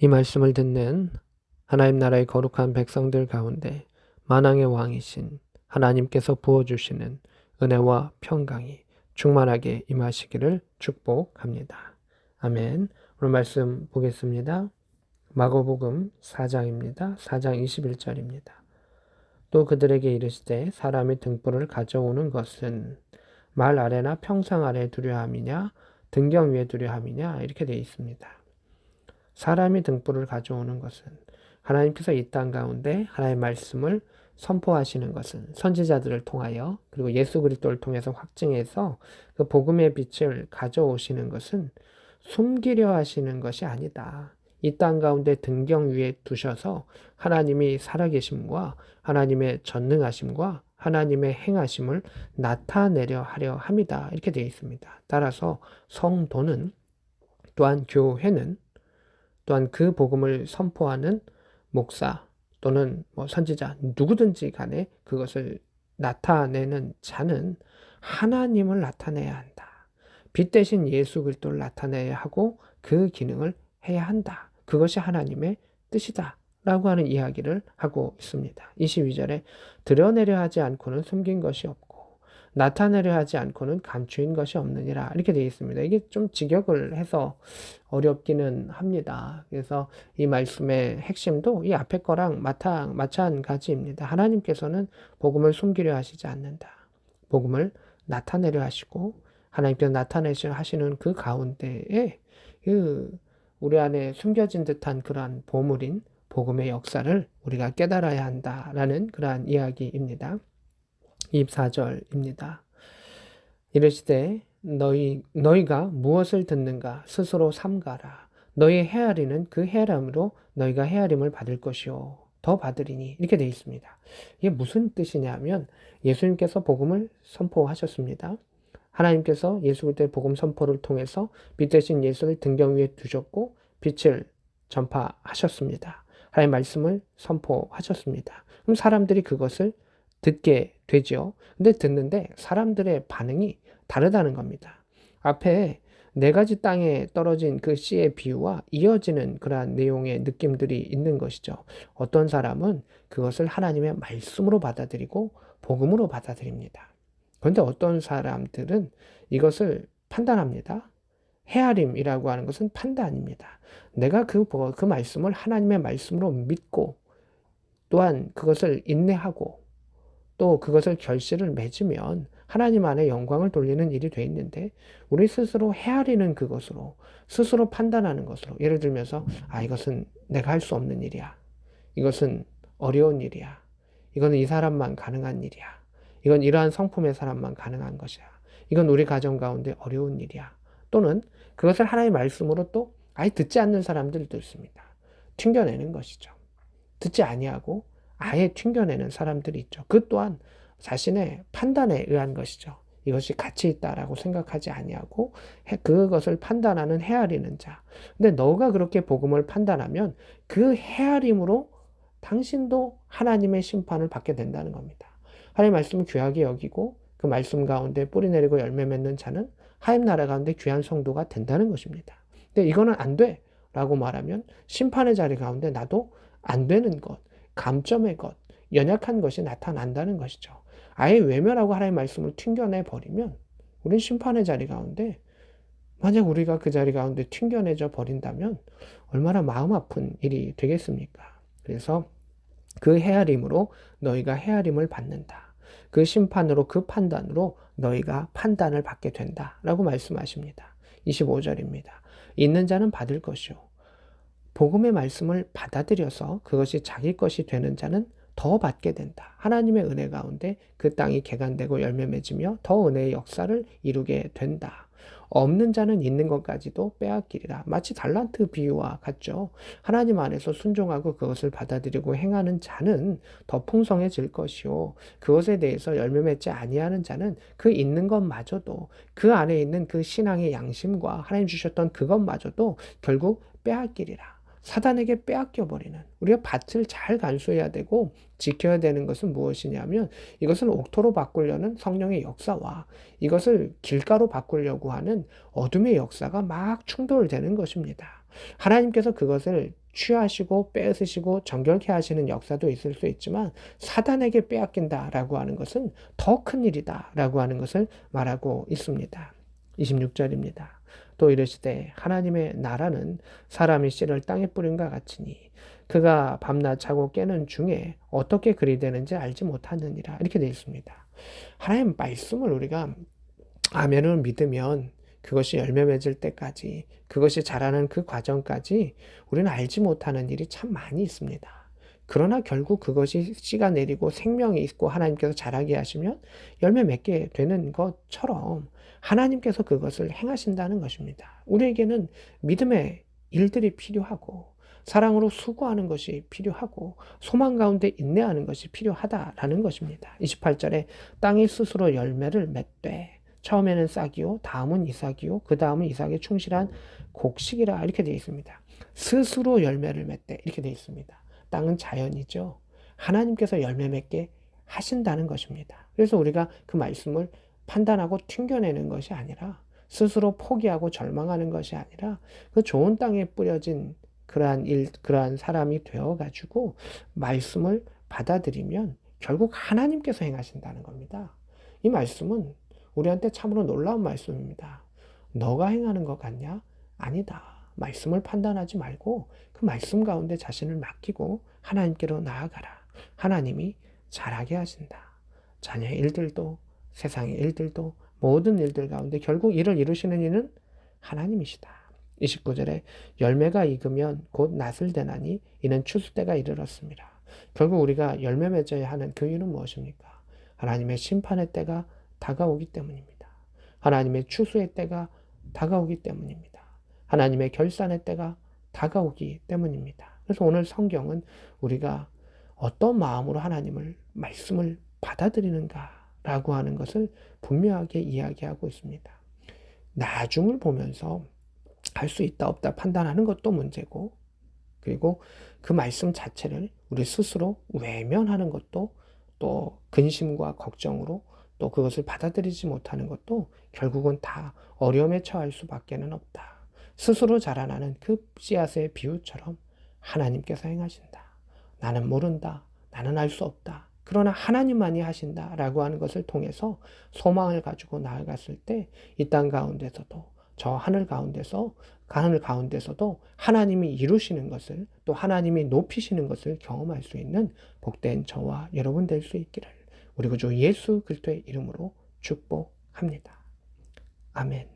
이 말씀을 듣는 하나님 나라의 거룩한 백성들 가운데 만왕의 왕이신 하나님께서 부어주시는 은혜와 평강이 충만하게 임하시기를 축복합니다. 아멘. 오늘 말씀 보겠습니다. 마가복음 4장입니다. 4장 21절입니다. 또 그들에게 이르시되 사람이 등불을 가져오는 것은 말 아래나 평상 아래 두려 함이냐 등경 위에 두려 함이냐 이렇게 되어 있습니다. 사람이 등불을 가져오는 것은 하나님께서 이 땅 가운데 하나님의 말씀을 선포하시는 것은 선지자들을 통하여 그리고 예수 그리스도를 통해서 확증해서 그 복음의 빛을 가져오시는 것은 숨기려 하시는 것이 아니다. 이 땅 가운데 등경 위에 두셔서 하나님이 살아계심과 하나님의 전능하심과 하나님의 행하심을 나타내려 하려 함이다. 이렇게 되어 있습니다. 따라서 성도는 또한 교회는 또한 그 복음을 선포하는 목사 또는 선지자 누구든지 간에 그것을 나타내는 자는 하나님을 나타내야 한다. 빛 대신 예수 그리스도를 나타내야 하고 그 기능을 해야 한다. 그것이 하나님의 뜻이다. 라고 하는 이야기를 하고 있습니다. 22절에 드러내려 하지 않고는 숨긴 것이 없고 나타내려 하지 않고는 감추인 것이 없느니라 이렇게 되어 있습니다. 이게 좀 직역을 해서 어렵기는 합니다. 그래서 이 말씀의 핵심도 이 앞에 거랑 마찬가지입니다. 하나님께서는 복음을 숨기려 하시지 않는다. 복음을 나타내려 하시고 하나님께서 나타내려 하시는 그 가운데에 우리 안에 숨겨진 듯한 그러한 보물인 복음의 역사를 우리가 깨달아야 한다라는 그러한 이야기입니다. 24절입니다. 이르시되 너희가 무엇을 듣는가 스스로 삼가라. 너희 헤아리는 그 헤아림으로 너희가 헤아림을 받을 것이요 더 받으리니 이렇게 되어 있습니다. 이게 무슨 뜻이냐면 예수님께서 복음을 선포하셨습니다. 하나님께서 예수 그리스도의 복음 선포를 통해서 빛 대신 예수를 등경 위에 두셨고 빛을 전파하셨습니다. 하나님의 말씀을 선포하셨습니다. 그럼 사람들이 그것을 듣게 되죠. 근데 듣는데 사람들의 반응이 다르다는 겁니다. 앞에 네 가지 땅에 떨어진 그 씨의 비유와 이어지는 그러한 내용의 느낌들이 있는 것이죠. 어떤 사람은 그것을 하나님의 말씀으로 받아들이고 복음으로 받아들입니다. 그런데 어떤 사람들은 이것을 판단합니다. 헤아림이라고 하는 것은 판단입니다. 내가 그 말씀을 하나님의 말씀으로 믿고 또한 그것을 인내하고 또 그것을 결실을 맺으면 하나님 안에 영광을 돌리는 일이 돼 있는데 우리 스스로 헤아리는 그것으로 스스로 판단하는 것으로 예를 들면서 이것은 내가 할 수 없는 일이야. 이것은 어려운 일이야. 이거는 이 사람만 가능한 일이야. 이건 이러한 성품의 사람만 가능한 것이야. 이건 우리 가정 가운데 어려운 일이야. 또는 그것을 하나님의 말씀으로 또 아예 듣지 않는 사람들도 있습니다. 튕겨내는 것이죠. 듣지 아니하고 아예 튕겨내는 사람들이 있죠. 그 또한 자신의 판단에 의한 것이죠. 이것이 가치 있다라고 생각하지 아니하고 그것을 판단하는 헤아리는 자. 근데 너가 그렇게 복음을 판단하면 그 헤아림으로 당신도 하나님의 심판을 받게 된다는 겁니다. 하나님의 말씀을 귀하게 여기고 그 말씀 가운데 뿌리 내리고 열매 맺는 자는 하나님 나라 가운데 귀한 성도가 된다는 것입니다. 근데 이거는 안 돼 라고 말하면 심판의 자리 가운데 나도 안 되는 것, 감점의 것, 연약한 것이 나타난다는 것이죠. 아예 외면하고 하나님의 말씀을 튕겨내 버리면 우린 심판의 자리 가운데 만약 우리가 그 자리 가운데 튕겨내져 버린다면 얼마나 마음 아픈 일이 되겠습니까? 그래서 그 헤아림으로 너희가 헤아림을 받는다. 그 심판으로 그 판단으로 너희가 판단을 받게 된다라고 말씀하십니다. 25절입니다. 있는 자는 받을 것이요. 복음의 말씀을 받아들여서 그것이 자기 것이 되는 자는 더 받게 된다. 하나님의 은혜 가운데 그 땅이 개간되고 열매 맺으며 더 은혜의 역사를 이루게 된다. 없는 자는 있는 것까지도 빼앗기리라. 마치 달란트 비유와 같죠. 하나님 안에서 순종하고 그것을 받아들이고 행하는 자는 더 풍성해질 것이요. 그것에 대해서 열매 맺지 아니하는 자는 그 있는 것마저도 그 안에 있는 그 신앙의 양심과 하나님 주셨던 그것마저도 결국 빼앗기리라. 사단에게 빼앗겨버리는 우리가 밭을 잘 간수해야 되고 지켜야 되는 것은 무엇이냐면 이것을 옥토로 바꾸려는 성령의 역사와 이것을 길가로 바꾸려고 하는 어둠의 역사가 막 충돌되는 것입니다. 하나님께서 그것을 취하시고 빼앗으시고 정결케 하시는 역사도 있을 수 있지만 사단에게 빼앗긴다라고 하는 것은 더 큰 일이다라고 하는 것을 말하고 있습니다. 26절입니다. 또 이르시되 하나님의 나라는 사람이 씨를 땅에 뿌린과 같으니 그가 밤낮 자고 깨는 중에 어떻게 그리 되는지 알지 못하느니라. 이렇게 되어 있습니다. 하나님 말씀을 우리가 아멘을 믿으면 그것이 열매 맺을 때까지, 그것이 자라는 그 과정까지 우리는 알지 못하는 일이 참 많이 있습니다. 그러나 결국 그것이 씨가 내리고 생명이 있고 하나님께서 자라게 하시면 열매 맺게 되는 것처럼 하나님께서 그것을 행하신다는 것입니다. 우리에게는 믿음의 일들이 필요하고 사랑으로 수고하는 것이 필요하고 소망 가운데 인내하는 것이 필요하다라는 것입니다. 28절에 땅이 스스로 열매를 맺되 처음에는 싹이요, 다음은 이삭이요, 그 다음은 이삭에 충실한 곡식이라 이렇게 되어 있습니다. 스스로 열매를 맺되 이렇게 되어 있습니다. 땅은 자연이죠. 하나님께서 열매 맺게 하신다는 것입니다. 그래서 우리가 그 말씀을 판단하고 튕겨내는 것이 아니라 스스로 포기하고 절망하는 것이 아니라 그 좋은 땅에 뿌려진 그러한 사람이 되어가지고 말씀을 받아들이면 결국 하나님께서 행하신다는 겁니다. 이 말씀은 우리한테 참으로 놀라운 말씀입니다. 너가 행하는 것 같냐? 아니다. 말씀을 판단하지 말고 그 말씀 가운데 자신을 맡기고 하나님께로 나아가라. 하나님이 잘하게 하신다. 자녀의 일들도 세상의 일들도 모든 일들 가운데 결국 이를 이루시는 이는 하나님이시다. 29절에 열매가 익으면 곧 낫을 되나니 이는 추수 때가 이르렀습니다. 결국 우리가 열매 맺어야 하는 그 이유는 무엇입니까? 하나님의 심판의 때가 다가오기 때문입니다. 하나님의 추수의 때가 다가오기 때문입니다. 하나님의 결산의 때가 다가오기 때문입니다. 그래서 오늘 성경은 우리가 어떤 마음으로 하나님을 말씀을 받아들이는가라고 하는 것을 분명하게 이야기하고 있습니다. 나중을 보면서 할 수 있다 없다 판단하는 것도 문제고 그리고 그 말씀 자체를 우리 스스로 외면하는 것도 또 근심과 걱정으로 또 그것을 받아들이지 못하는 것도 결국은 다 어려움에 처할 수밖에는 없다. 스스로 자라나는 그 씨앗의 비유처럼 하나님께서 행하신다. 나는 모른다. 나는 알 수 없다. 그러나 하나님만이 하신다라고 하는 것을 통해서 소망을 가지고 나아갔을 때 이 땅 가운데서도 저 하늘 가운데서도 하나님이 이루시는 것을 또 하나님이 높이시는 것을 경험할 수 있는 복된 저와 여러분 될 수 있기를 우리 구주 예수 그리스도의 이름으로 축복합니다. 아멘.